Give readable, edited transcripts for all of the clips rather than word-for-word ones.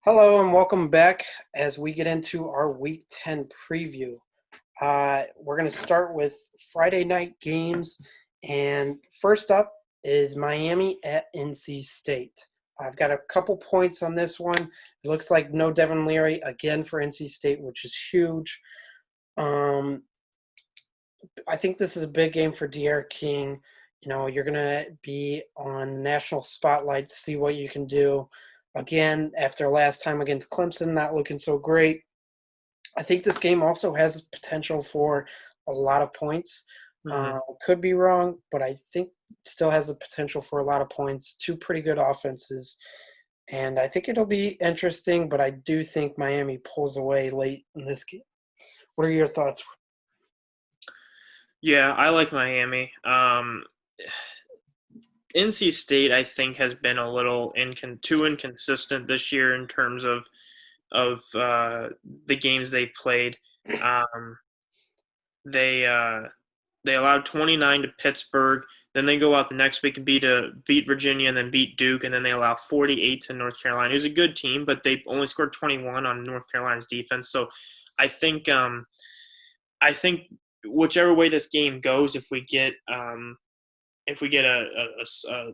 Hello and welcome back as we get into our Week 10 preview. We're going to start with Friday night games, and first up is Miami at NC State. I've got a couple points on this one. It looks like no Devin Leary again for NC State, which is huge. Um, I think this is a big game for De'Aaron King. You know, you're going to be on national spotlight to see what you can do. Again, after last time against Clemson, not looking so great. I think this game also has potential for a lot of points. hmm Could be wrong, but I think it still has the potential for a lot of points. Two pretty good offenses. And I think it'll be interesting, but I do think Miami pulls away late in this game. What are your thoughts? Yeah, I like Miami. NC State, I think, has been a little too inconsistent this year in terms of the games they've played. Um, they allowed 29 to Pittsburgh. Then they go out the next week and beat Virginia and then beat Duke, and then they allow 48 to North Carolina. It was a good team, but they only scored 21 on North Carolina's defense. So I think I think whichever way this game goes, if we get a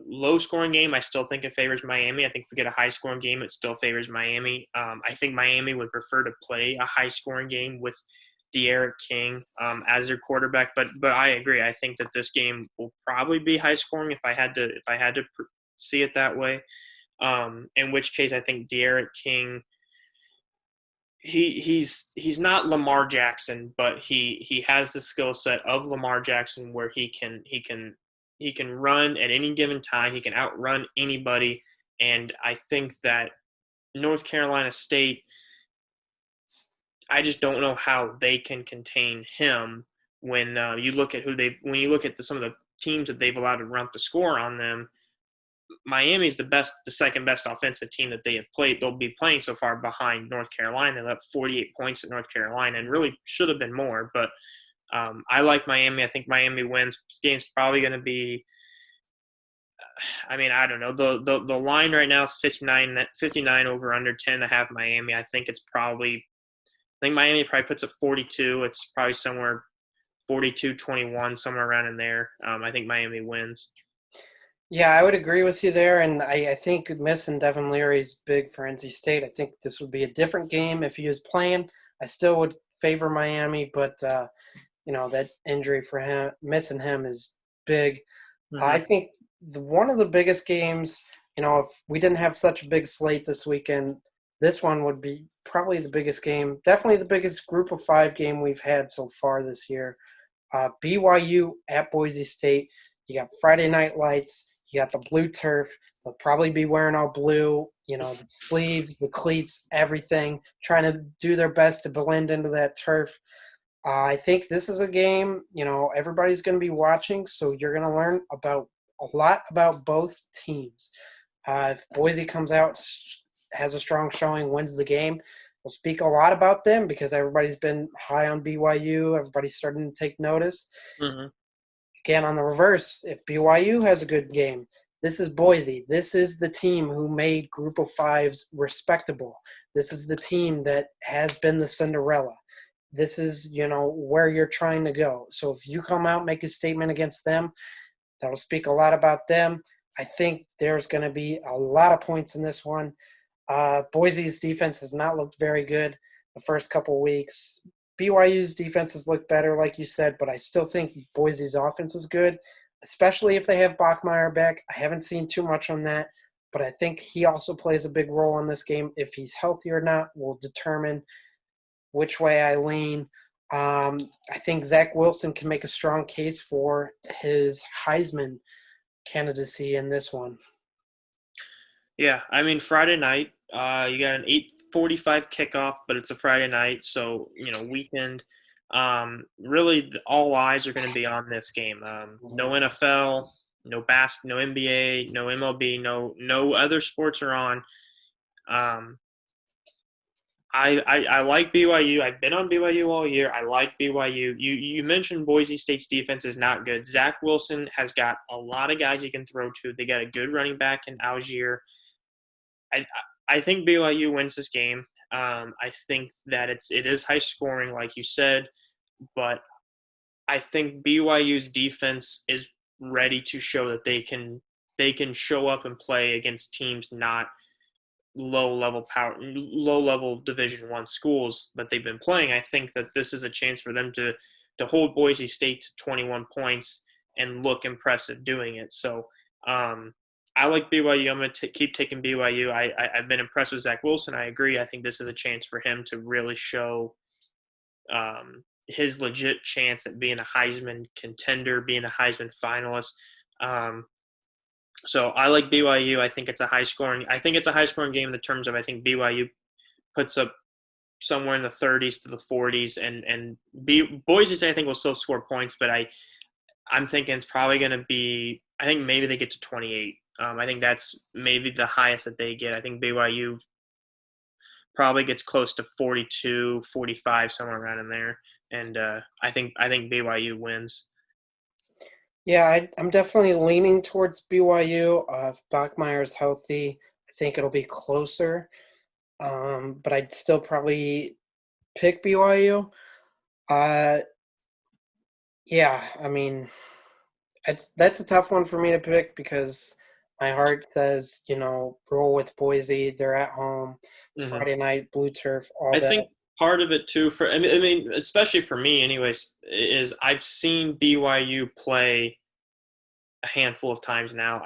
low scoring game, I still think it favors Miami. I think if we get a high scoring game, it still favors Miami. I think Miami would prefer to play a high scoring game with De'Aaron King as their quarterback. But I agree. I think that this game will probably be high scoring if I had to see it that way. In which case, I think De'Aaron King he's not Lamar Jackson, but he has the skill set of Lamar Jackson where he can run at any given time. He can outrun anybody, and I think that North Carolina State, I just don't know how they can contain him when you look at some of the teams that they've allowed to run the score on them. Miami's the second best offensive team that they have played. They'll be playing so far behind North Carolina. They left 48 points at North Carolina, and really should have been more. But I like Miami. I think Miami wins. This game's probably going to be. I mean, I don't know. The line right now is 59 over under 10.5 Miami. I think it's probably. I think Miami probably puts up 42. It's probably somewhere 42-21, somewhere around in there. I think Miami wins. Yeah, I would agree with you there, and I think missing Devin Leary is big for NC State. I think this would be a different game if he was playing. I still would favor Miami, but that injury for him, missing him, is big. I hmm think one of the biggest games, if we didn't have such a big slate this weekend, this one would be probably the biggest game, definitely the biggest group of five game we've had so far this year. BYU at Boise State. You got Friday Night Lights. You got the blue turf. They'll probably be wearing all blue, the sleeves, the cleats, everything, trying to do their best to blend into that turf. I think this is a game, everybody's going to be watching, so you're going to learn about a lot about both teams. If Boise comes out, has a strong showing, wins the game, we'll speak a lot about them because everybody's been high on BYU. Everybody's starting to take notice. hmm Again, on the reverse, if BYU has a good game, this is Boise. This is the team who made Group of Fives respectable. This is the team that has been the Cinderella. This is, where you're trying to go. So if you come out, make a statement against them, that'll speak a lot about them. I think there's going to be a lot of points in this one. Boise's defense has not looked very good the first couple weeks. BYU's defense has looked better, like you said, but I still think Boise's offense is good, especially if they have Bachmeier back. I haven't seen too much on that, but I think he also plays a big role in this game. If he's healthy or not will determine which way I lean. I think Zach Wilson can make a strong case for his Heisman candidacy in this one. Yeah, I mean Friday night. You got an 8:45 kickoff, but it's a Friday night, so weekend. Really, all eyes are going to be on this game. No NFL, no NBA, no MLB, no other sports are on. Um, I like BYU. I've been on BYU all year. I like BYU. You mentioned Boise State's defense is not good. Zach Wilson has got a lot of guys he can throw to. They got a good running back in Algier. I think BYU wins this game. I think that it is high scoring, like you said, but I think BYU's defense is ready to show that they can show up and play against teams not low level Division One schools that they've been playing. I think that this is a chance for them to hold Boise State to 21 points and look impressive doing it. So I like BYU. I'm going to keep taking BYU. I've been impressed with Zach Wilson. I agree. I think this is a chance for him to really show his legit chance at being a Heisman contender, being a Heisman finalist. So I like BYU. I think it's a high scoring. I think it's a high scoring game in the terms of I think BYU puts up somewhere in the 30s to the 40s, and Boise State I think will still score points, but I'm thinking it's probably going to be. I think maybe they get to 28. I think that's maybe the highest that they get. I think BYU probably gets close to 42, 45, somewhere around in there, and I think BYU wins. Yeah, I'm definitely leaning towards BYU. If Bachmeier is healthy, I think it'll be closer. But I'd still probably pick BYU. Uh, yeah, I mean, that's a tough one for me to pick because my heart says, roll with Boise. They're at home. It's Mm-hmm. Friday night, blue turf, all I that. think part of it too, especially for me, anyways, is I've seen BYU play a handful of times now.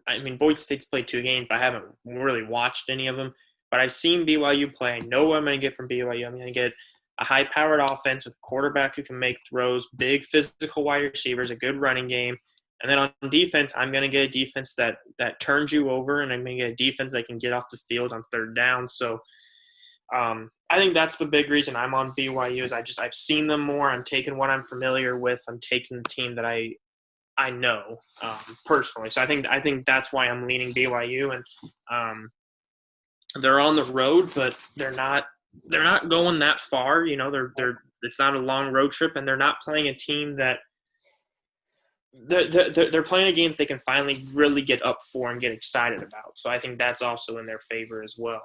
I mean, Boise State's played 2 games, but I haven't really watched any of them. But I've seen BYU play. I know what I'm going to get from BYU. I'm going to get a high-powered offense with a quarterback who can make throws, big physical wide receivers, a good running game. And then on defense, I'm going to get a defense that turns you over, and I'm going to get a defense that can get off the field on third down. So I think that's the big reason I'm on BYU is I've seen them more. I'm taking what I'm familiar with. I'm taking the team that I know personally. So I think that's why I'm leaning BYU, and they're on the road, but they're not going that far. They're it's not a long road trip, and they're not playing a team that they're playing a game that they can finally really get up for and get excited about. So I think that's also in their favor as well.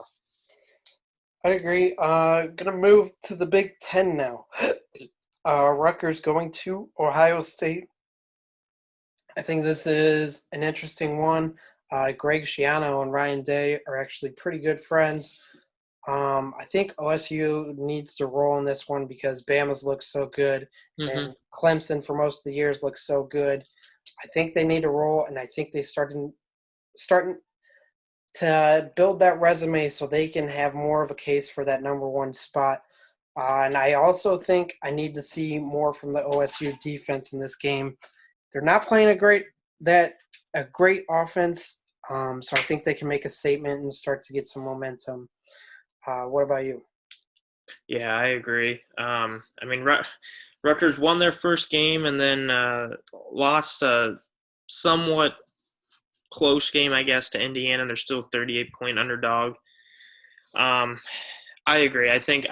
I agree. Gonna move to the Big Ten now. Rutgers going to Ohio State. I think this is an interesting one. Greg Schiano and Ryan Day are actually pretty good friends. I think OSU needs to roll in this one because Bama's looks so good, Mm-hmm. and Clemson for most of the years looks so good. I think they need to roll, and I think they starting to build that resume so they can have more of a case for that number one spot. And I also think I need to see more from the OSU defense in this game. They're not playing a great offense, so I think they can make a statement and start to get some momentum. What about you? Yeah, I agree. Rutgers won their first game and then lost a somewhat close game, I guess, to Indiana. They're still 38-point underdog. I agree. I think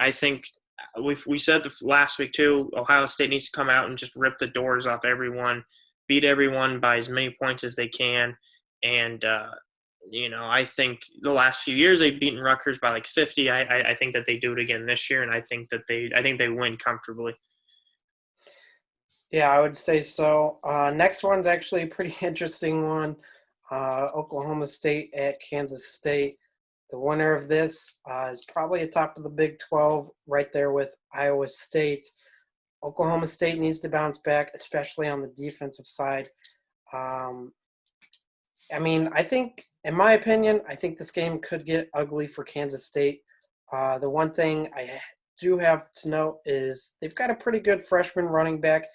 we said last week too. Ohio State needs to come out and just rip the doors off everyone, beat everyone by as many points as they can, and I think the last few years they've beaten Rutgers by like 50. I think that they do it again this year, and I think they win comfortably. Yeah, I would say so. Next one's actually a pretty interesting one. Oklahoma State at Kansas State. The winner of this is probably atop of the Big 12, right there with Iowa State. Oklahoma State needs to bounce back, especially on the defensive side. I think, in my opinion, I think this game could get ugly for Kansas State. The one thing I do have to note is they've got a pretty good freshman running back,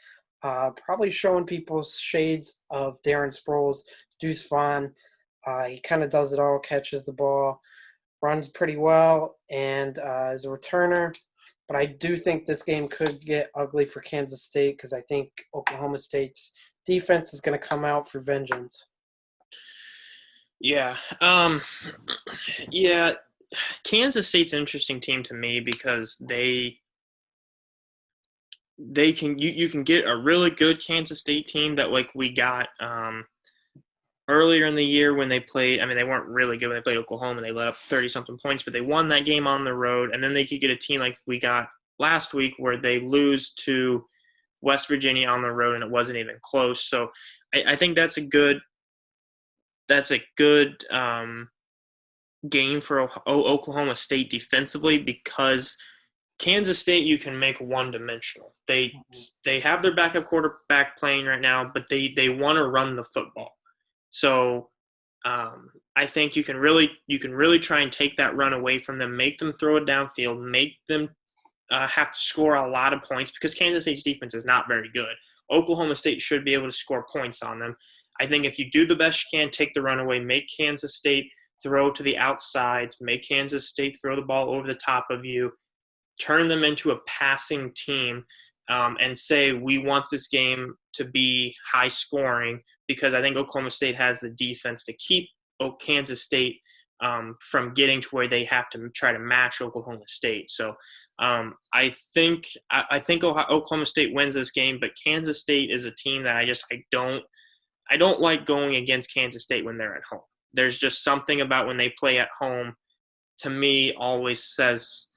probably showing people shades of Darren Sproles, Deuce Vaughn. He kind of does it all, catches the ball, runs pretty well, and is a returner. But I do think this game could get ugly for Kansas State because I think Oklahoma State's defense is going to come out for vengeance. Yeah. Yeah. Kansas State's an interesting team to me because they can you can get a really good Kansas State team that like we got earlier in the year when they played. I mean, they weren't really good when they played Oklahoma. They let up 30-something points, but they won that game on the road. And then they could get a team like we got last week where they lose to West Virginia on the road and it wasn't even close. So I think that's a good game for Oklahoma State defensively, because Kansas State you can make one-dimensional. They have their backup quarterback playing right now, but they want to run the football. So I think you can really try and take that run away from them, make them throw it downfield, make them have to score a lot of points, because Kansas State's defense is not very good. Oklahoma State should be able to score points on them. I think if you do the best you can, take the run away, make Kansas State throw to the outsides, make Kansas State throw the ball over the top of you, turn them into a passing team, and say we want this game to be high scoring, because I think Oklahoma State has the defense to keep Kansas State from getting to where they have to try to match Oklahoma State. So I think Oklahoma State wins this game, but Kansas State is a team that I don't like going against Kansas State when they're at home. There's just something about when they play at home, to me, always says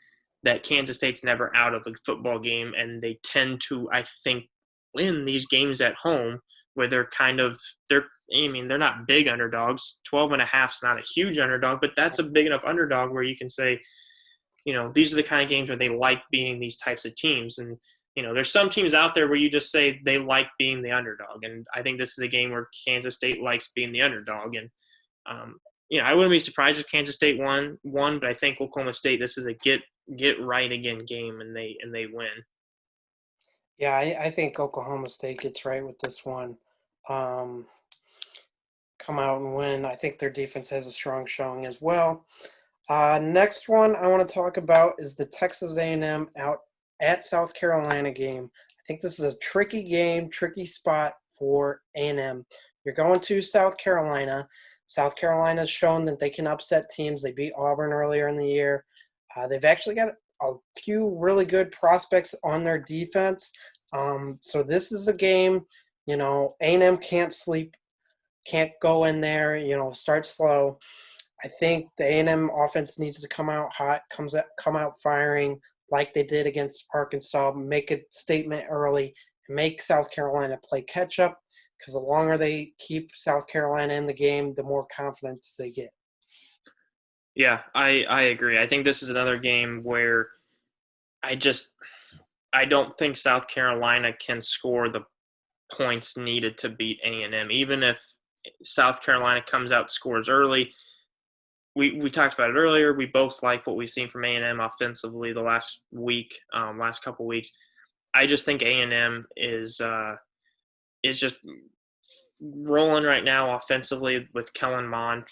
that Kansas State's never out of a football game, and they tend to, I think, win these games at home where they're not big underdogs. 12.5 is not a huge underdog, but that's a big enough underdog where you can say, these are the kind of games where they like being these types of teams. And, there's some teams out there where you just say they like being the underdog. And I think this is a game where Kansas State likes being the underdog. And, I wouldn't be surprised if Kansas State won, but I think Oklahoma State, this is a get right again game, and they win. Yeah, I think Oklahoma State gets right with this one. Come out and win. I think their defense has a strong showing as well. Next one I want to talk about is the Texas A&M out at South Carolina game. I think this is a tricky game, tricky spot for A&M. You're going to South Carolina. South Carolina's shown that they can upset teams. They beat Auburn earlier in the year. They've actually got a few really good prospects on their defense. So this is a game, A&M can't sleep, can't go in there, start slow. I think the A&M offense needs to come out hot, come out firing like they did against Arkansas, make a statement early, and make South Carolina play catch up, because the longer they keep South Carolina in the game, the more confidence they get. Yeah, I agree. I think this is another game where I don't think South Carolina can score the points needed to beat A&M. Even if South Carolina comes out, scores early, we talked about it earlier. We both like what we've seen from A&M offensively the last couple weeks. I just think A&M is just rolling right now offensively with Kellen Mond,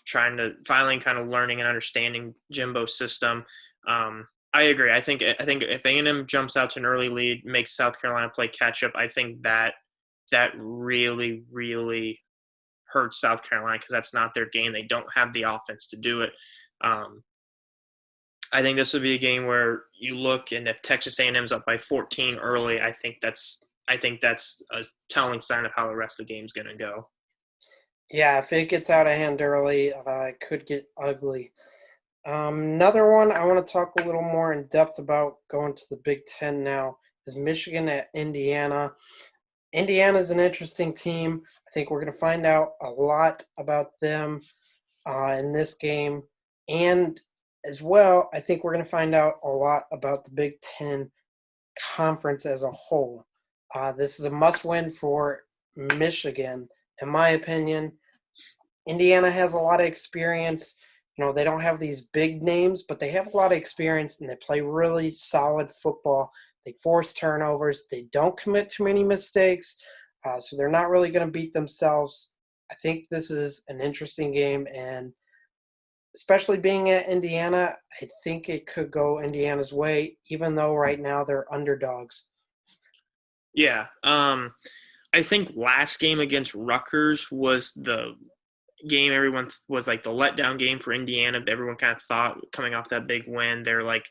finally kind of learning and understanding Jimbo's system. I agree. I think if A&M jumps out to an early lead, makes South Carolina play catch up, I think that really, really hurts South Carolina, because that's not their game. They don't have the offense to do it. I think this would be a game where you look, and if Texas A&M's up by 14 early, I think that's a telling sign of how the rest of the game's going to go. Yeah, if it gets out of hand early, it could get ugly. Another one I want to talk a little more in depth about, going to the Big Ten now, is Michigan at Indiana. Indiana's an interesting team. I think we're going to find out a lot about them in this game. And as well, I think we're going to find out a lot about the Big Ten Conference as a whole. This is a must-win for Michigan, in my opinion. Indiana has a lot of experience. They don't have these big names, but they have a lot of experience, and they play really solid football. They force turnovers. They don't commit too many mistakes, so they're not really going to beat themselves. I think this is an interesting game, and especially being at Indiana, I think it could go Indiana's way, even though right now they're underdogs. Yeah. I think last game against Rutgers was the game everyone was like the letdown game for Indiana. Everyone kind of thought, coming off that big win, they're like,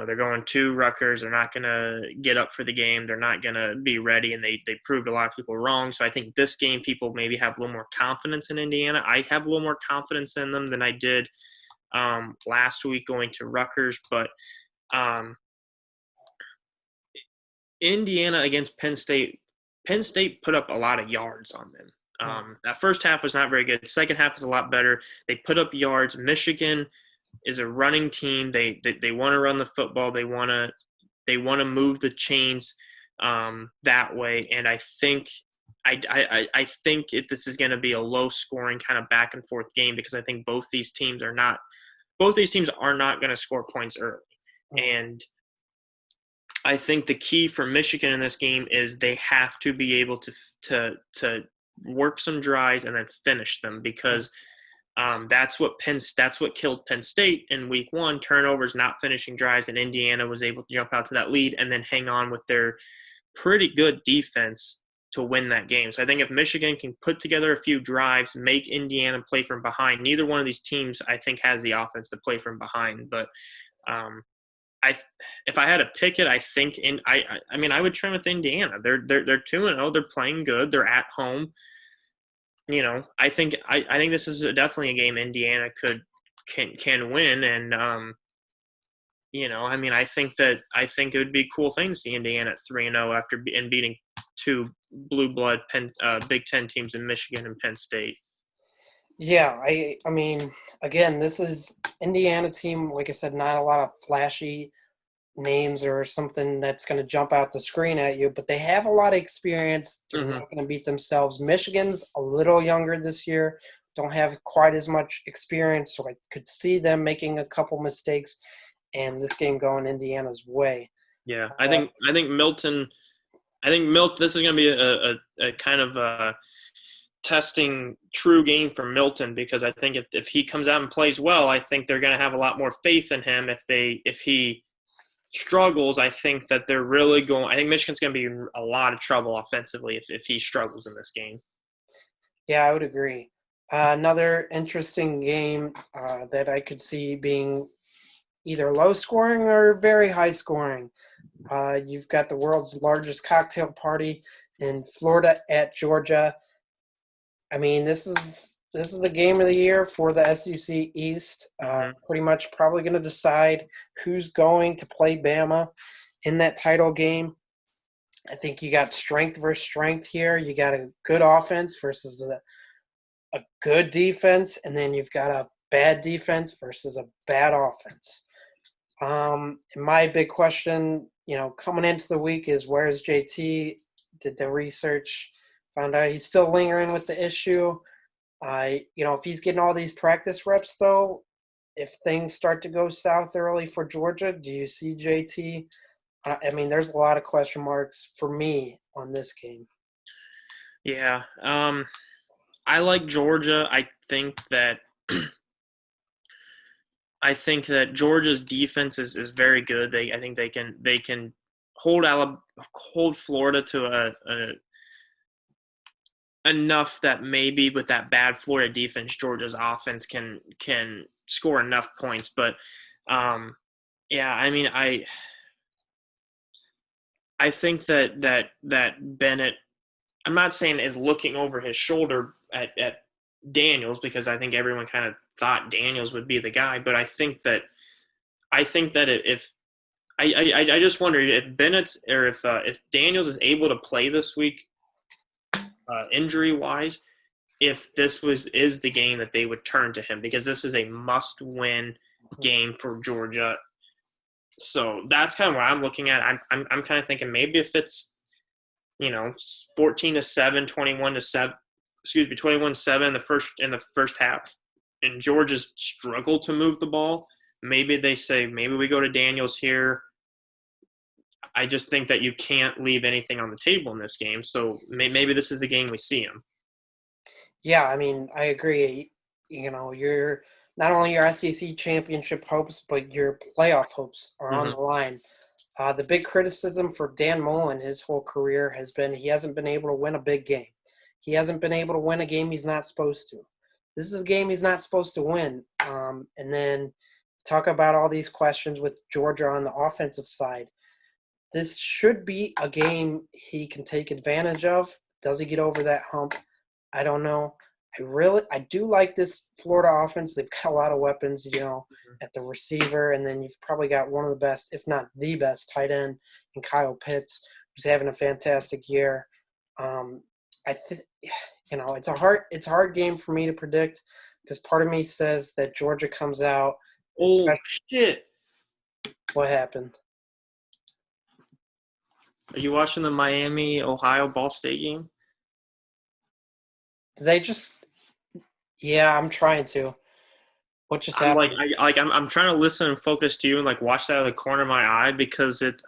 they're going to Rutgers. They're not going to get up for the game. They're not going to be ready, and they proved a lot of people wrong. So I think this game, people maybe have a little more confidence in Indiana. I have a little more confidence in them than I did last week going to Rutgers. But Indiana against Penn State put up a lot of yards on them. That first half was not very good. The second half was a lot better. They put up yards. Michigan is a running team. They want to run the football. They want to move the chains that way. And I think this is going to be a low scoring kind of back and forth game, because I think both these teams are not going to score points early. And I think the key for Michigan in this game is they have to be able to work some drives and then finish them, because that's what killed Penn State in week 1, turnovers, not finishing drives, and Indiana was able to jump out to that lead and then hang on with their pretty good defense to win that game. So I think if Michigan can put together a few drives, make Indiana play from behind, neither one of these teams I think has the offense to play from behind. But if I had to pick it, I think I would trim with Indiana. They're 2-0. They're playing good. They're at home. I think this is definitely a game Indiana can win, and I think it would be a cool thing to see Indiana at 3-0 after beating 2 blue blood Big Ten teams in Michigan and Penn State. Yeah, I mean, again, this is Indiana team. Like I said, not a lot of flashy names or something that's going to jump out the screen at you, but they have a lot of experience. They're not going to beat themselves. Michigan's a little younger this year, don't have quite as much experience, so I could see them making a couple mistakes and this game going Indiana's way. Yeah, I think Milton. This is going to be a kind of a testing true game for Milton, because I think if he comes out and plays well, I think they're going to have a lot more faith in him. If he struggles, I think that they're really going – I think Michigan's going to be in a lot of trouble offensively if he struggles in this game. Yeah, I would agree. Another interesting game that I could see being either low scoring or very high scoring. You've got the world's largest cocktail party in Florida at Georgia. I mean, this is the game of the year for the SEC East. Pretty much probably going to decide who's going to play Bama in that title game. I think you got strength versus strength here. You got a good offense versus a good defense, and then you've got a bad defense versus a bad offense. And my big question, coming into the week is, where's JT? Did the research, found out he's still lingering with the issue. If he's getting all these practice reps, though, if things start to go south early for Georgia, do you see JT? There's a lot of question marks for me on this game. Yeah. I like Georgia. I think that Georgia's defense is very good. I think they can hold Florida to enough that maybe with that bad Florida defense, Georgia's offense can score enough points. But I think that Bennett, I'm not saying is looking over his shoulder at Daniels, because I think everyone kind of thought Daniels would be the guy. But I just wonder if Bennett's, or if Daniels is able to play this week, injury wise, if this is the game that they would turn to him, because this is a must win game for Georgia. So that's kind of what I'm looking at. I'm kind of thinking maybe if it's 14-7, 21-7, 21-7 in the first half, and Georgia's struggled to move the ball, maybe they say, maybe we go to Daniels here. I just think that you can't leave anything on the table in this game. So maybe this is the game we see him. Yeah, I agree. You're not only your SEC championship hopes, but your playoff hopes are on the line. The big criticism for Dan Mullen his whole career has been he hasn't been able to win a big game. He hasn't been able to win a game he's not supposed to. This is a game he's not supposed to win. And then Talk about all these questions with Georgia on the offensive side. This should be a game he can take advantage of. Does he get over that hump? I don't know. I do like this Florida offense. They've got a lot of weapons, at the receiver, and then you've probably got one of the best, if not the best, tight end in Kyle Pitts, who's having a fantastic year. I think, it's a hard game for me to predict because part of me says that Georgia comes out. Oh shit! What happened? Are you watching the Miami Ohio Ball State game? Did they just? Yeah, I'm trying to. What just I'm happened? I'm trying to listen and focus to you and like watch that out of the corner of my eye because it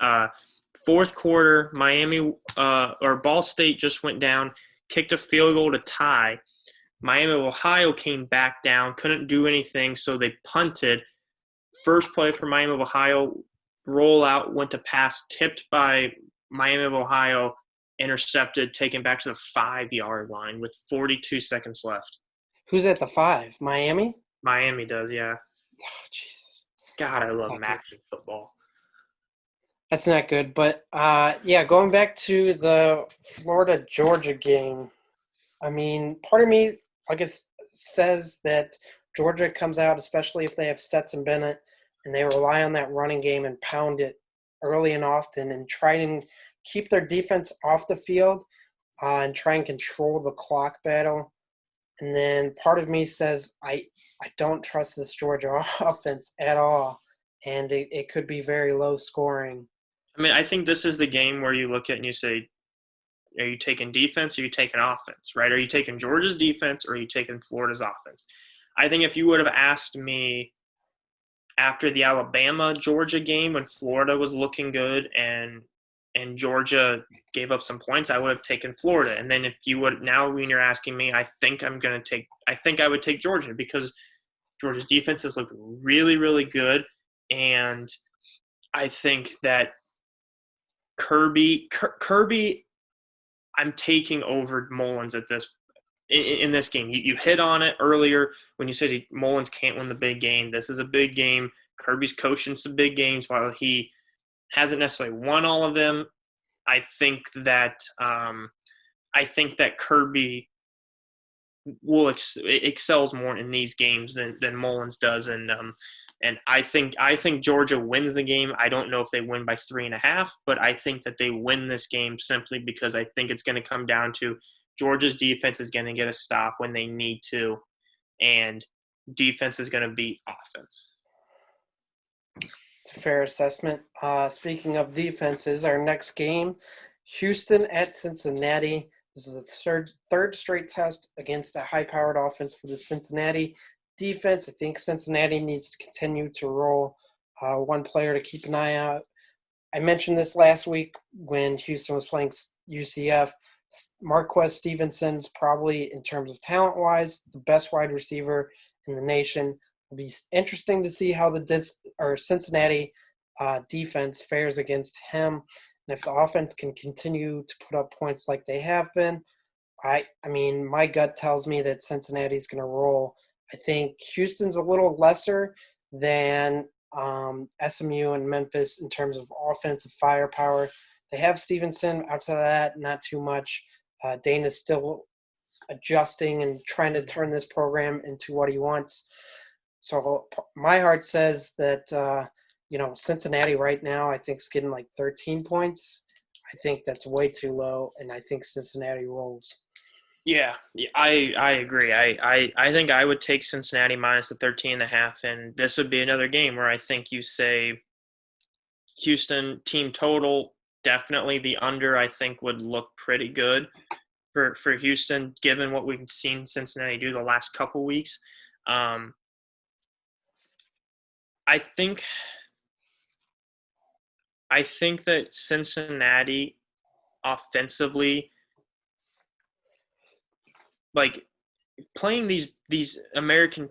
fourth quarter Miami or Ball State just went down, kicked a field goal to tie. Miami of Ohio came back down, couldn't do anything, so they punted. First play for Miami of Ohio, rollout, went to pass, tipped by Miami of Ohio, intercepted, taken back to the 5-yard line with 42 seconds left. Who's at the 5? Miami? Miami does, yeah. Oh, Jesus. God, I love matching football. That's not good. But, going back to the Florida-Georgia game, I mean, part of me, I guess, says that Georgia comes out, especially if they have Stetson Bennett, and they rely on that running game and pound it early and often and try and keep their defense off the field and try and control the clock battle. And then part of me says I don't trust this Georgia offense at all, and it could be very low scoring. I mean, I think this is the game where you look at it and you say, are you taking defense or are you taking offense, right? Are you taking Georgia's defense or are you taking Florida's offense? I think if you would have asked me after the Alabama-Georgia game when Florida was looking good and Georgia gave up some points, I would have taken Florida. And then if you would now when you're asking me, I think I would take Georgia because Georgia's defense has looked really, really good. And I think that Kirby, I'm taking over Mullins at this in this game. You hit on it earlier when you said Mullins can't win the big game. This is a big game. Kirby's coaching some big games while he hasn't necessarily won all of them. I think that Kirby excels more in these games than Mullins does, and I think Georgia wins the game. I don't know if they win by 3.5, but I think that they win this game simply because I think it's going to come down to Georgia's defense is going to get a stop when they need to, and defense is going to beat offense. It's a fair assessment. Speaking of defenses, our next game, Houston at Cincinnati. This is the third straight test against a high-powered offense for the Cincinnati defense. I think Cincinnati needs to continue to roll one player to keep an eye out. I mentioned this last week when Houston was playing UCF. Marquez Stevenson's probably, in terms of talent-wise, the best wide receiver in the nation. It'll be interesting to see how the Cincinnati defense fares against him. And if the offense can continue to put up points like they have been, I mean, my gut tells me that Cincinnati's going to roll. I think Houston's a little lesser than SMU and Memphis in terms of offensive firepower. They have Stevenson. Outside of that, not too much. Dana's still adjusting and trying to turn this program into what he wants. So my heart says that, Cincinnati right now I think is getting like 13 points. I think that's way too low, and I think Cincinnati rolls. Yeah, I agree. I think I would take Cincinnati minus the 13.5, and this would be another game where I think you say Houston team total, definitely the under I think would look pretty good for Houston given what we've seen Cincinnati do the last couple weeks. I think that Cincinnati offensively, like playing these American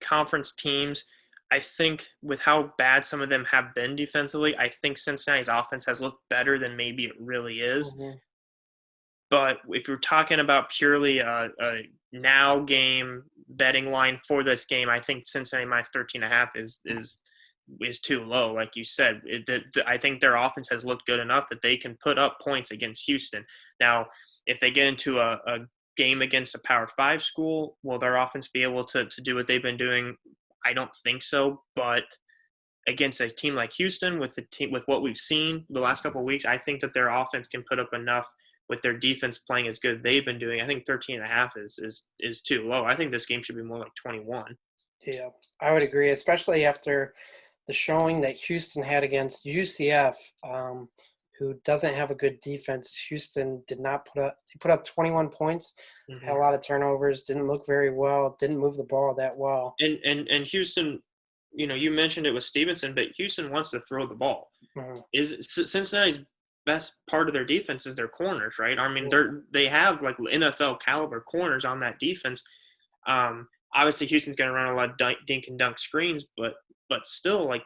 Conference teams, I think with how bad some of them have been defensively, I think Cincinnati's offense has looked better than maybe it really is. Mm-hmm. But if you're talking about purely a now game betting line for this game, I think Cincinnati minus 13.5 is too low. Like you said, I think their offense has looked good enough that they can put up points against Houston. Now, if they get into a game against a Power 5 school, will their offense be able to do what they've been doing? I don't think so. But against a team like Houston, with what we've seen the last couple of weeks, I think that their offense can put up enough with their defense playing as good as they've been doing. I think 13.5 is too low. I think this game should be more like 21. Yeah, I would agree, especially after the showing that Houston had against UCF, who doesn't have a good defense. Houston did not put up 21 points, had a lot of turnovers, didn't look very well, didn't move the ball that well. And Houston, you mentioned it with Stevenson, but Houston wants to throw the ball. Mhm. Cincinnati's best part of their defense is their corners, right? I mean, Yeah. they have like NFL caliber corners on that defense. Obviously, Houston's going to run a lot of dink and dunk screens, but still, like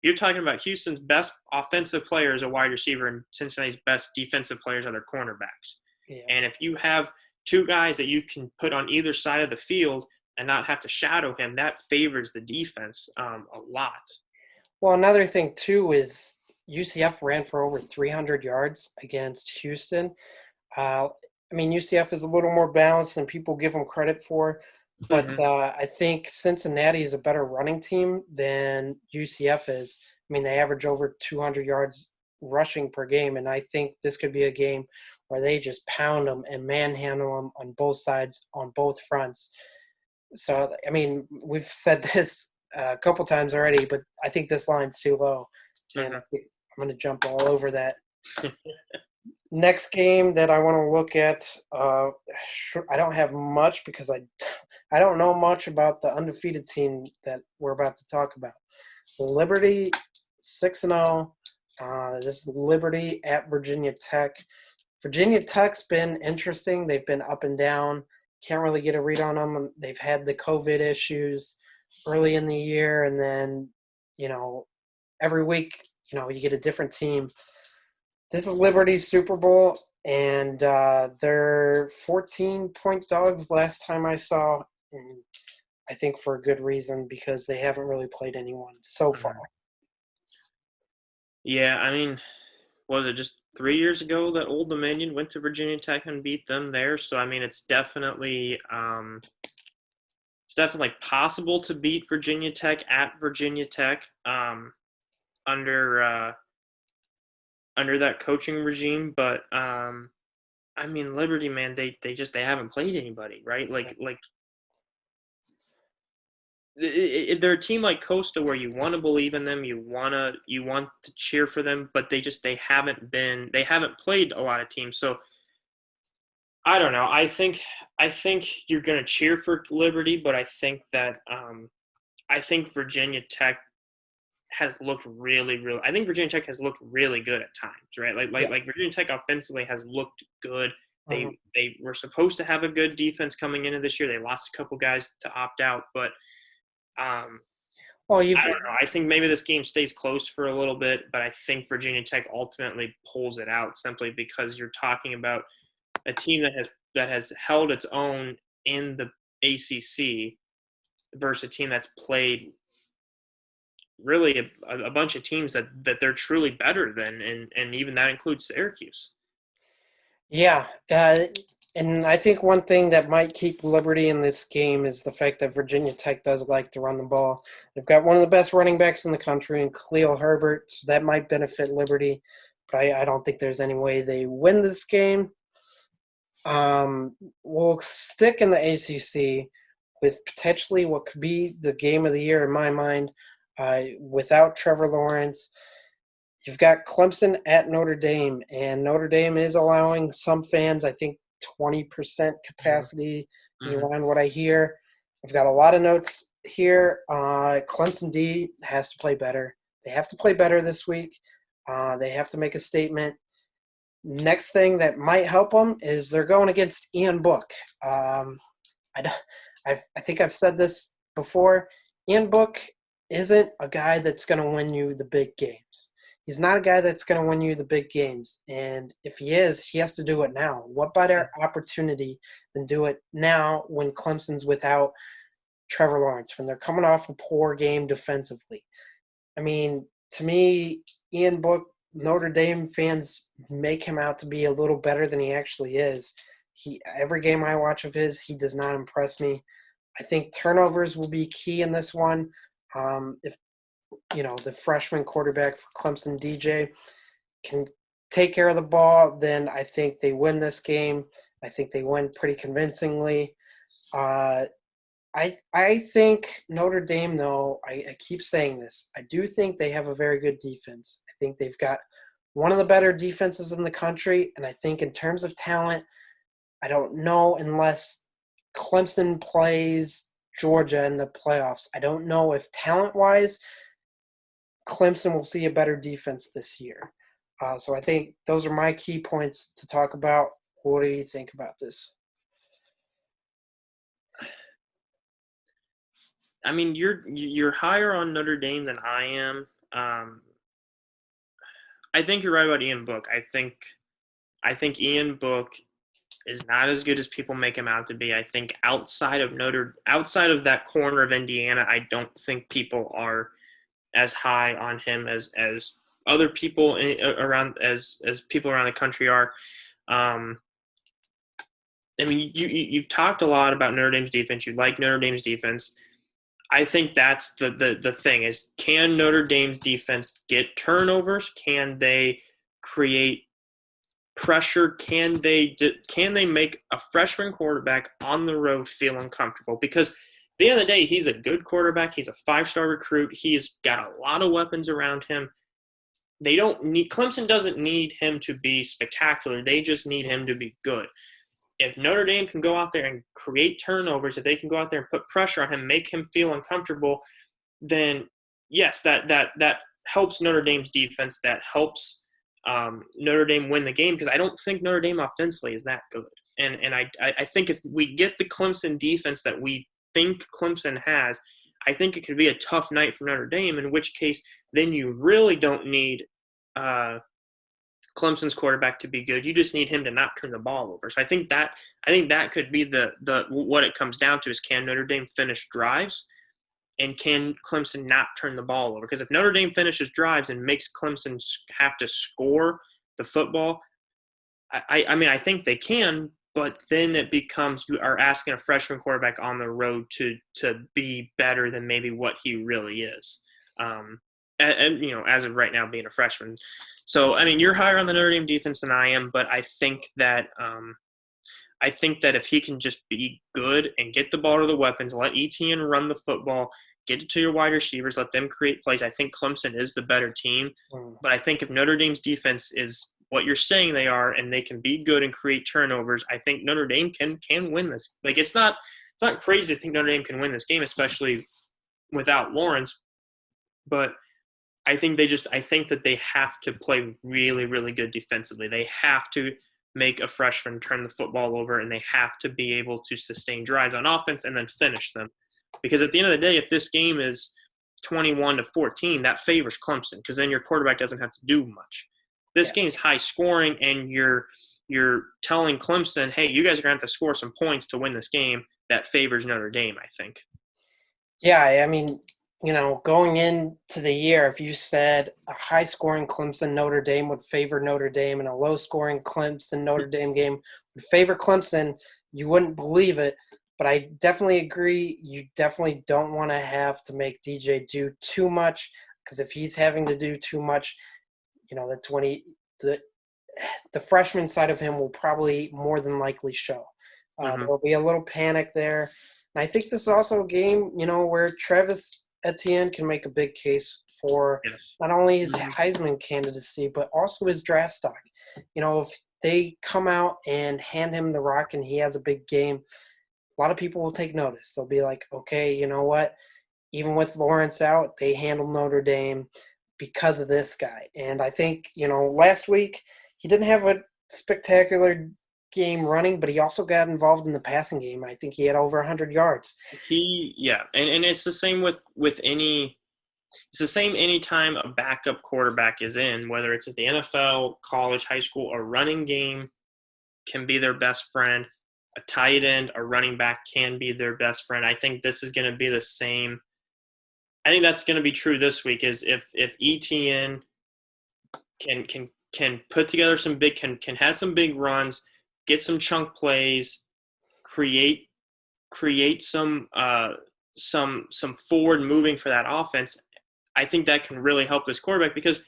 you're talking about, Houston's best offensive player is a wide receiver, and Cincinnati's best defensive players are their cornerbacks. Yeah. And if you have two guys that you can put on either side of the field and not have to shadow him, that favors the defense a lot. Well, another thing too is UCF ran for over 300 yards against Houston. I mean, UCF is a little more balanced than people give them credit for, but Mm-hmm. I think Cincinnati is a better running team than UCF is. I mean, they average over 200 yards rushing per game, and I think this could be a game where they just pound them and manhandle them on both sides, on both fronts. So, I mean, we've said this a couple times already, but I think this line's too low, and Mm-hmm. I think I'm going to jump all over that. Next game that I want to look at, I don't have much because I don't know much about the undefeated team that we're about to talk about. Liberty 6-0. This is Liberty at Virginia Tech. Virginia Tech's been interesting. They've been up and down. Can't really get a read on them. They've had the COVID issues early in the year, and then, every week, you get a different team. This is Liberty's Super Bowl, and they're 14-point dogs last time I saw, and I think for a good reason because they haven't really played anyone so far. Yeah, I mean, was it just 3 years ago that Old Dominion went to Virginia Tech and beat them there? So I mean, it's definitely possible to beat Virginia Tech at Virginia Tech under under that coaching regime. But I mean, Liberty, man, they haven't played anybody, right? Like they're a team like Coastal where you want to believe in them, you want to cheer for them, but they haven't played a lot of teams. So I don't know. I think you're going to cheer for Liberty, but I think Virginia Tech has looked really, really. I think Virginia Tech has looked really good at times, right? Like like Yeah. like Virginia Tech offensively has looked good. Mhm. They were supposed to have a good defense coming into this year. They lost a couple guys to opt out, but um, Well, I don't know. I think maybe this game stays close for a little bit, but I think Virginia Tech ultimately pulls it out simply because you're talking about a team that has held its own in the ACC versus a team that's played really a bunch of teams that they're truly better than, and even that includes Syracuse. Yeah, and I think one thing that might keep Liberty in this game is the fact that Virginia Tech does like to run the ball. They've got one of the best running backs in the country in Khalil Herbert, so that might benefit Liberty, but I don't think there's any way they win this game. We'll stick in the ACC with potentially what could be the game of the year in my mind. Without Trevor Lawrence, you've got Clemson at Notre Dame, and Notre Dame is allowing some fans, I think 20% capacity is Mm-hmm. around what I hear. I've got a lot of notes here. Clemson D has to play better. They have to play better this week. They have to make a statement. Next thing that might help them is they're going against Ian Book. I, don't- I think I've said this before. Ian Book isn't a guy that's going to win you the big games. He's not a guy that's going to win you the big games. And if he is, he has to do it now. What better opportunity than do it now when Clemson's without Trevor Lawrence, when they're coming off a poor game defensively? I mean, to me, Ian Book, Notre Dame fans make him out to be a little better than he actually is. Every game I watch of his, he does not impress me. I think turnovers will be key in this one. If the freshman quarterback for Clemson, DJ, can take care of the ball, then I think they win this game. I think they win pretty convincingly. I think Notre Dame, though, I keep saying this, I do think they have a very good defense. I think they've got one of the better defenses in the country, and I think in terms of talent, I don't know unless Clemson plays Georgia in the playoffs. I don't know if talent-wise Clemson will see a better defense this year. So I think those are my key points to talk about. What do you think about this? I mean, you're higher on Notre Dame than I am. I think you're right about Ian Book. I think Ian Book is not as good as people make him out to be. I think outside of that corner of Indiana, I don't think people are as high on him as other people around as people around the country are. I mean, you talked a lot about Notre Dame's defense. You like Notre Dame's defense. I think that's the thing is, can Notre Dame's defense get turnovers? Can they create pressure? Can they make a freshman quarterback on the road feel uncomfortable? Because at the end of the day, he's a good quarterback. He's a 5-star recruit. He's got a lot of weapons around him. Clemson doesn't need him to be spectacular. They just need him to be good. If Notre Dame can go out there and create turnovers, if they can go out there and put pressure on him, make him feel uncomfortable, then yes, that helps Notre Dame's defense. That helps Notre Dame win the game, because I don't think Notre Dame offensively is that good. And I think if we get the Clemson defense that we think Clemson has, I think it could be a tough night for Notre Dame, in which case then you really don't need Clemson's quarterback to be good. You just need him to not turn the ball over. So I think that could be the what it comes down to is, can Notre Dame finish drives, and can Clemson not turn the ball over? Because if Notre Dame finishes drives and makes Clemson have to score the football, I mean, I think they can, but then it becomes, you are asking a freshman quarterback on the road to be better than maybe what he really is. And as of right now, being a freshman. So, I mean, you're higher on the Notre Dame defense than I am, but I think that if he can just be good and get the ball to the weapons, let Etienne run the football, get it to your wide receivers, let them create plays, I think Clemson is the better team. But I think if Notre Dame's defense is what you're saying they are, and they can be good and create turnovers, I think Notre Dame can win this. Like, it's not crazy to think Notre Dame can win this game, especially without Lawrence. But I think that they have to play really, really good defensively. They have to make a freshman turn the football over, and they have to be able to sustain drives on offense and then finish them. Because at the end of the day, if this game is 21-14, that favors Clemson, because then your quarterback doesn't have to do much. This game's high scoring, and you're telling Clemson, hey, you guys are going to have to score some points to win this game. That favors Notre Dame, I think. Yeah, I mean, going into the year, if you said a high-scoring Clemson-Notre Dame would favor Notre Dame and a low-scoring Clemson-Notre Dame game would favor Clemson, you wouldn't believe it. But I definitely agree. You definitely don't want to have to make DJ do too much, because if he's having to do too much, that's when the freshman side of him will probably more than likely show. There will be a little panic there. And I think this is also a game, where Travis Etienne can make a big case for not only his Heisman candidacy, but also his draft stock. If they come out and hand him the rock and he has a big game, a lot of people will take notice. They'll be like, okay, you know what? Even with Lawrence out, they handled Notre Dame because of this guy. And I think, last week he didn't have a spectacular game running, but he also got involved in the passing game. I think he had over 100 yards. And it's the same with any It's the same anytime a backup quarterback is in, whether it's at the NFL, college, high school, a running game can be their best friend. A tight end, a running back can be their best friend. I think this is going to be the same. I think that's going to be true this week. Is if ETN can put together some big can have some big runs, get some chunk plays, create some forward moving for that offense. I think that can really help this quarterback because,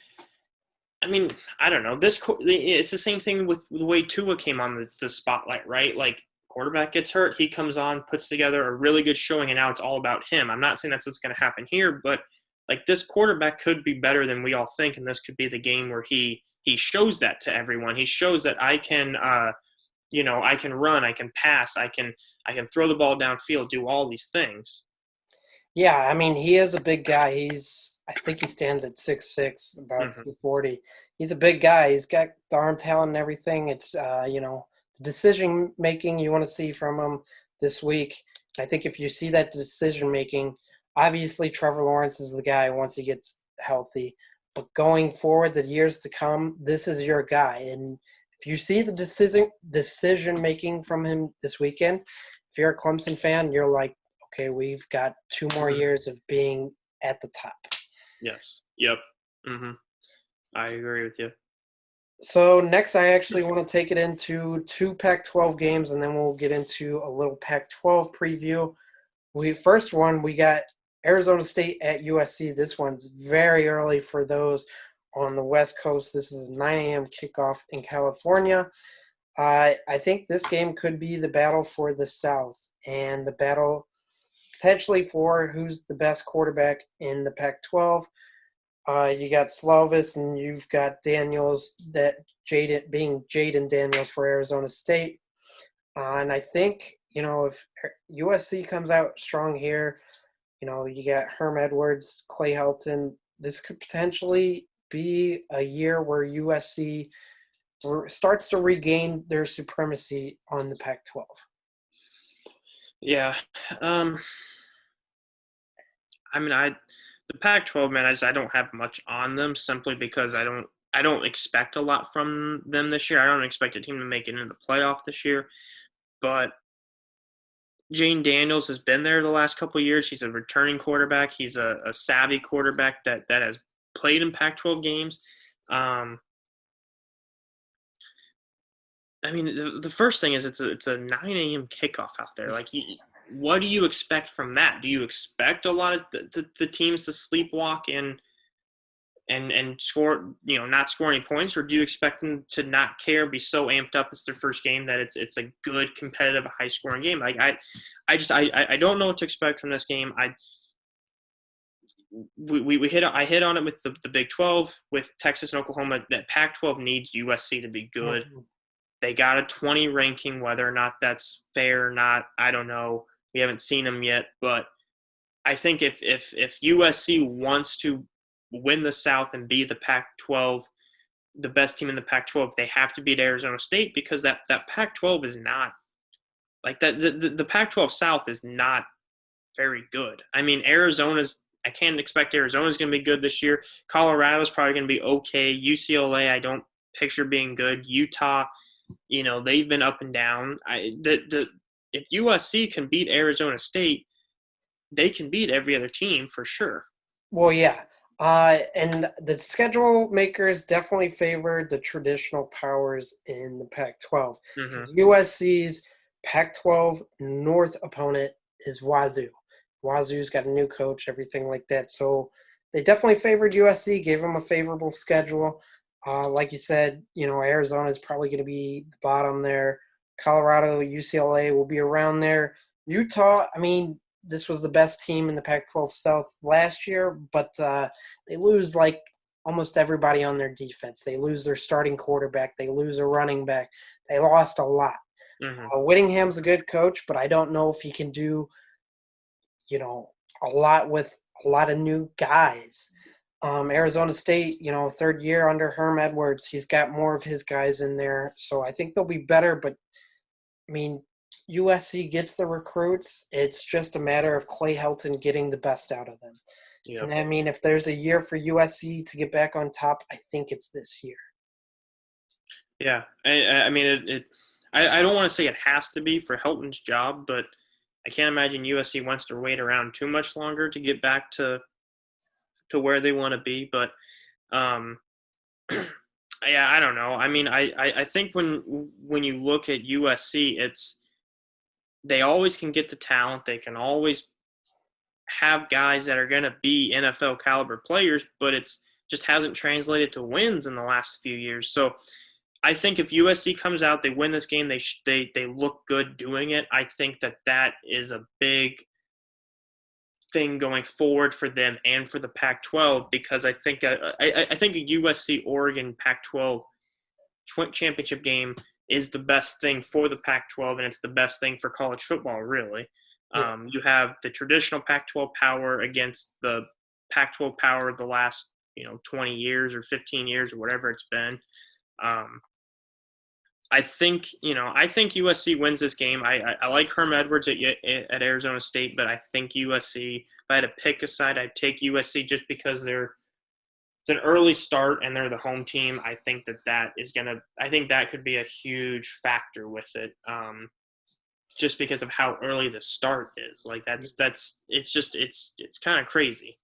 I mean, I don't know. It's the same thing with the way Tua came on the spotlight, right? Like, quarterback gets hurt, he comes on, puts together a really good showing, and now it's all about him. I'm not saying that's what's going to happen here, but like this quarterback could be better than we all think, and this could be the game where he shows that to everyone. He shows that I can, I can run, I can pass, I can throw the ball downfield, do all these things. Yeah, I mean, he is a big guy. I think he stands at 6'6", about 240. He's a big guy. He's got the arm talent and everything. It's, the decision making you want to see from him this week. I think if you see that decision making, obviously Trevor Lawrence is the guy once he gets healthy. But going forward, the years to come, this is your guy. And if you see the decision making from him this weekend, if you're a Clemson fan, you're like, okay, we've got 2 more years of being at the top. Yes. Yep. I agree with you. So next, I actually want to take it into 2 Pac-12 games, and then we'll get into a little Pac-12 preview. We got Arizona State at USC. This one's very early for those on the West Coast. This is a 9 a.m. kickoff in California. I think this game could be the battle for the South and the battle potentially for who's the best quarterback in the Pac-12. You got Slovis and you've got Daniels, Jaden Daniels for Arizona State. And I think, if USC comes out strong here, you got Herm Edwards, Clay Helton, this could potentially be a year where USC starts to regain their supremacy on the Pac-12. Yeah. The Pac-12, man, I don't have much on them simply because I don't expect a lot from them this year. I don't expect a team to make it into the playoff this year. But Jane Daniels has been there the last couple of years. He's a returning quarterback. He's a savvy quarterback that has played in Pac-12 games. The first thing is it's a 9 a.m. kickoff out there. Like, what do you expect from that? Do you expect a lot of the teams to sleepwalk and score, not score any points, or do you expect them to not care, be so amped up it's their first game that it's a good, competitive, high-scoring game? Like, I don't know what to expect from this game. I hit on it with the Big 12 with Texas and Oklahoma. That Pac-12 needs USC to be good. Mm-hmm. They got a 20 ranking. Whether or not that's fair or not, I don't know. We haven't seen them yet, but I think if USC wants to win the South and be the Pac-12, the best team in the Pac-12, they have to beat Arizona State because that Pac-12 is not like that. The Pac-12 South is not very good. I mean, I can't expect Arizona's going to be good this year. Colorado's probably going to be okay. UCLA, I don't picture being good. Utah, they've been up and down. If USC can beat Arizona State, they can beat every other team for sure. Well, yeah. And the schedule makers definitely favored the traditional powers in the Pac-12. Mm-hmm. USC's Pac-12 North opponent is Wazoo. Wazoo's got a new coach, everything like that. So they definitely favored USC, gave them a favorable schedule. Like you said, Arizona is probably going to be the bottom there. Colorado, UCLA will be around there. Utah, this was the best team in the Pac-12 South last year, but they lose like almost everybody on their defense. They lose their starting quarterback. They lose a running back. They lost a lot. Mm-hmm. Whittingham's a good coach, but I don't know if he can do, a lot with a lot of new guys. Arizona State, third year under Herm Edwards, he's got more of his guys in there. So I think they'll be better, but USC gets the recruits. It's just a matter of Clay Helton getting the best out of them. Yep. And I mean, if there's a year for USC to get back on top, I think it's this year. Yeah. I mean, I don't want to say it has to be for Helton's job, but I can't imagine USC wants to wait around too much longer to get back to where they want to be. But um, yeah, I don't know. I mean, I think when you look at USC, it's they always can get the talent. They can always have guys that are going to be NFL caliber players, but it's just hasn't translated to wins in the last few years. So I think if USC comes out, they win this game, they look good doing it. I think that is a big thing going forward for them and for the Pac-12, because I think I think a USC Oregon Pac-12 championship game is the best thing for the Pac-12, and it's the best thing for college football, really. Yeah. You have the traditional Pac-12 power against the Pac-12 power of the last 20 years or 15 years or whatever it's been. I think USC wins this game. I like Herm Edwards at Arizona State, but I think USC. If I had to pick a side, I'd take USC just because it's an early start and they're the home team. I think that could be a huge factor with it. Just because of how early the start is. Like it's kind of crazy.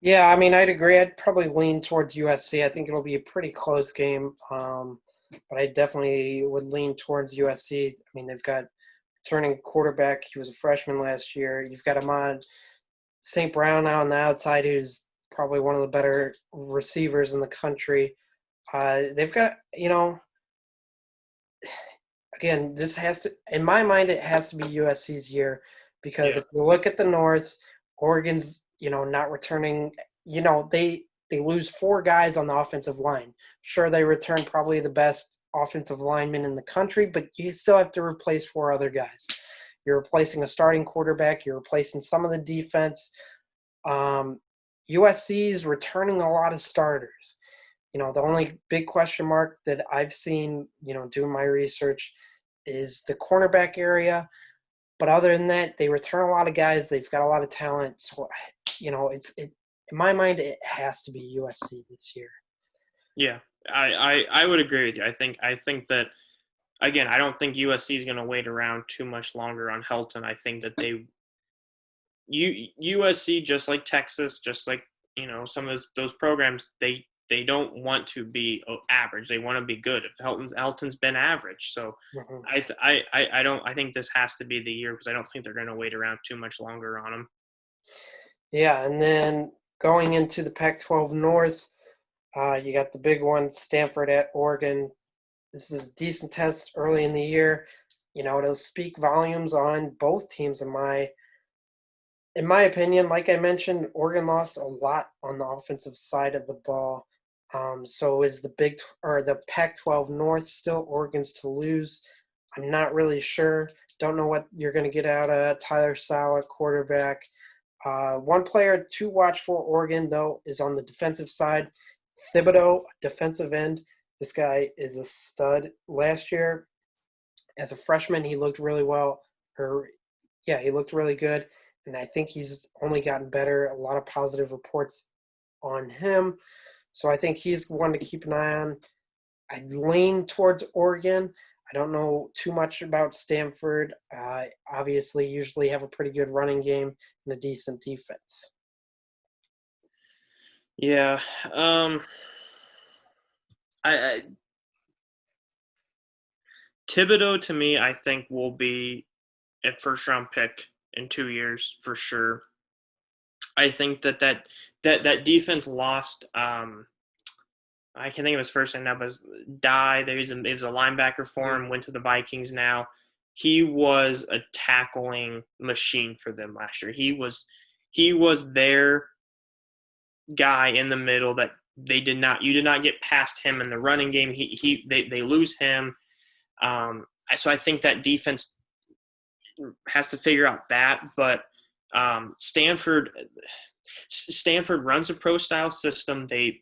Yeah, I mean, I'd agree. I'd probably lean towards USC. I think it'll be a pretty close game, but I definitely would lean towards USC. I mean, they've got returning quarterback. He was a freshman last year. You've got Ahmad St. Brown now on the outside, who's probably one of the better receivers in the country. They've got, again, this has to, in my mind, it has to be USC's year because if you look at the North, Oregon's, not returning, they lose 4 guys on the offensive line. Sure, they return probably the best offensive lineman in the country, but you still have to replace 4 other guys. You're replacing a starting quarterback. You're replacing some of the defense. USC's returning a lot of starters. The only big question mark that I've seen, doing my research is the cornerback area. But other than that, they return a lot of guys. They've got a lot of talent. So, in my mind, it has to be USC this year. Yeah, I would agree with you. I think that, again, I don't think USC is going to wait around too much longer on Helton. I think that USC, just like Texas, just like some of those programs, they don't want to be average. They want to be good. If Helton's been average, so I think this has to be the year because I don't think they're going to wait around too much longer on him. Yeah, and then going into the Pac-12 North, you got the big one, Stanford at Oregon. This is a decent test early in the year. It'll speak volumes on both teams in my opinion. Like I mentioned, Oregon lost a lot on the offensive side of the ball. So is the Pac-12 North still Oregon's to lose? I'm not really sure. Don't know what you're going to get out of Tyler Sauer at quarterback. One player to watch for Oregon, though, is on the defensive side. Thibodeau, defensive end. This guy is a stud. Last year, as a freshman, he looked really well. He looked really good. And I think he's only gotten better. A lot of positive reports on him. So I think he's one to keep an eye on. I lean towards Oregon. I don't know too much about Stanford. Obviously, usually have a pretty good running game and a decent defense. Yeah. Thibodeau, to me, I think will be a first-round pick in 2 years for sure. I think that defense lost. I can't think of his first name now, but Dye. There was a linebacker for him. Went to the Vikings now. He was a tackling machine for them last year. He was their guy in the middle that you did not get past him in the running game. They lose him. So I think that defense has to figure out that, but Stanford runs a pro style system. They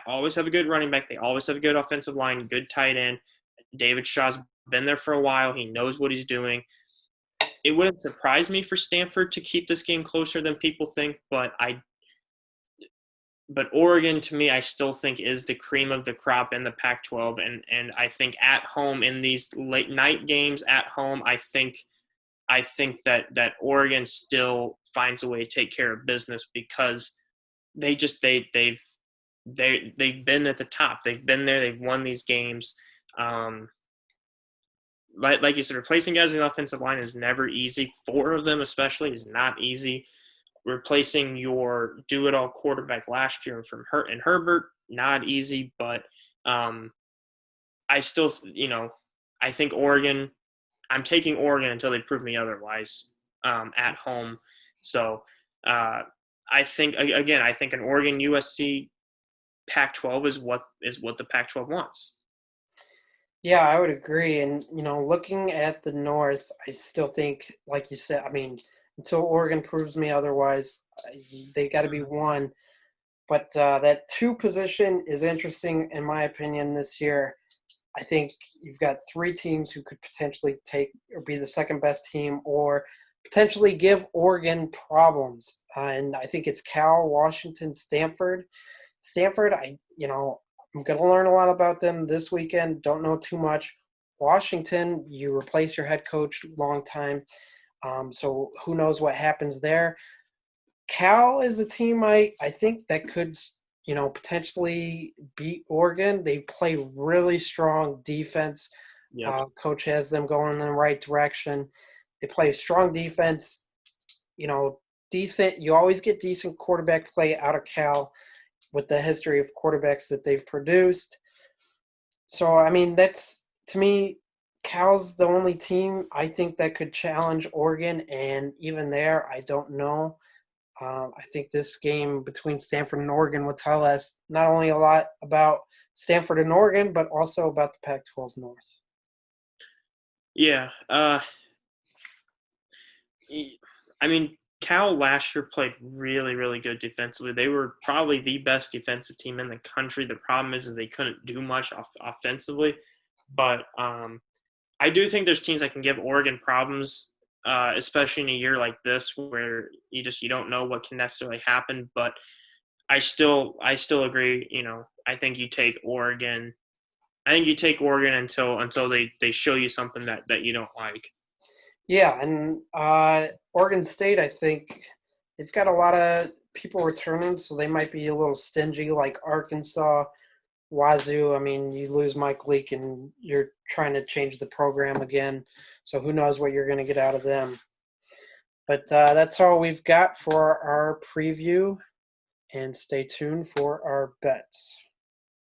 always have a good running back. They always have a good offensive line, good tight end. David Shaw's been there for a while. He knows what he's doing. it wouldn't surprise me for Stanford to keep this game closer than people think, but Oregon, to me, I still think is the cream of the crop in the Pac-12, and I think at home in these late night games at home, I think that Oregon still finds a way to take care of business because they've been at the top, they've been there, they've won these games. Um, like you said, replacing guys in the offensive line is never easy. 4 of them, especially, is not easy. Replacing your do-it-all quarterback last year from Herbert, not easy. But I still, I think Oregon. I'm taking Oregon until they prove me otherwise at home. So I think again, I think an Oregon USC Pac-12 is what the Pac-12 wants. Yeah, I would agree. And, looking at the North, I still think, like you said, I mean, until Oregon proves me otherwise, they got to be one. But that 2 position is interesting, in my opinion, this year. I think you've got 3 teams who could potentially take or be the second best team or potentially give Oregon problems. And I think it's Cal, Washington, Stanford. Stanford, I'm going to learn a lot about them this weekend. Don't know too much. Washington, you replace your head coach long time. So who knows what happens there. Cal is a team I think that could, potentially beat Oregon. They play really strong defense. Yep. Coach has them going in the right direction. They play a strong defense, decent. You always get decent quarterback play out of Cal with the history of quarterbacks that they've produced. So, I mean, that's, to me, Cal's the only team I think that could challenge Oregon, and even there, I don't know. I think this game between Stanford and Oregon will tell us not only a lot about Stanford and Oregon, but also about the Pac-12 North. Yeah. I mean, Cal last year played really, really good defensively. They were probably the best defensive team in the country. The problem is they couldn't do much offensively. But I do think there's teams that can give Oregon problems, especially in a year like this where you don't know what can necessarily happen. But I still agree. I think you take Oregon. I think you take Oregon until they show you something that you don't like. Yeah, and Oregon State, I think they've got a lot of people returning, so they might be a little stingy, like Arkansas, Wazoo. I mean, you lose Mike Leake, and you're trying to change the program again, so who knows what you're going to get out of them. But that's all we've got for our preview, and stay tuned for our bets.